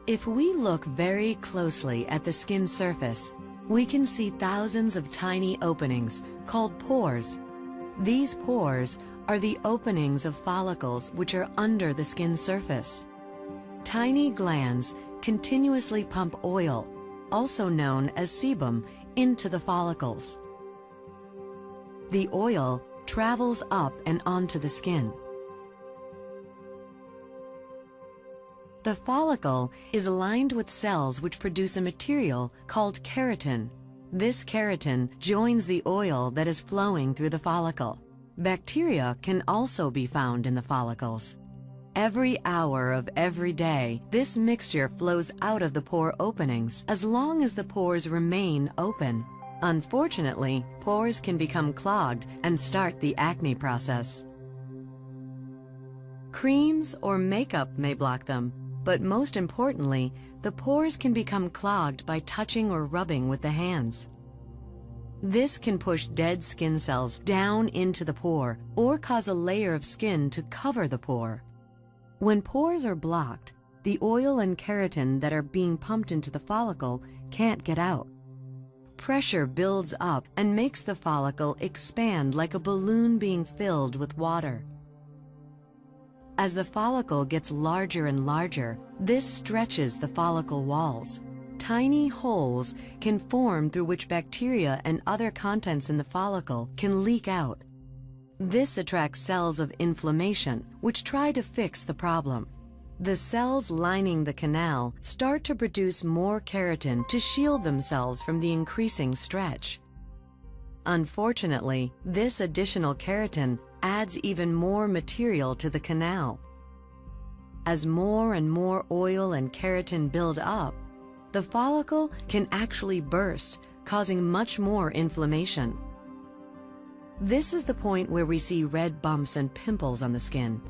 If we look very closely at the skin surface, we can see thousands of tiny openings called pores. These pores are the openings of follicles which are under the skin surface. Tiny glands continuously pump oil, also known as sebum, into the follicles. The oil travels up and onto the skin. The follicle is lined with cells which produce a material called keratin. This keratin joins the oil that is flowing through the follicle. Bacteria can also be found in the follicles. Every hour of every day, this mixture flows out of the pore openings as long as the pores remain open. Unfortunately, pores can become clogged and start the acne process. Creams or makeup may block them, but most importantly, the pores can become clogged by touching or rubbing with the hands. This can push dead skin cells down into the pore or cause a layer of skin to cover the pore. When pores are blocked, the oil and keratin that are being pumped into the follicle can't get out. Pressure builds up and makes the follicle expand like a balloon being filled with water. As the follicle gets larger and larger, this stretches the follicle walls. Tiny holes can form through which bacteria and other contents in the follicle can leak out. This attracts cells of inflammation, which try to fix the problem. The cells lining the canal start to produce more keratin to shield themselves from the increasing stretch. Unfortunately, this additional keratin adds even more material to the canal. As more and more oil and keratin build up, the follicle can actually burst, causing much more inflammation. This is the point where we see red bumps and pimples on the skin.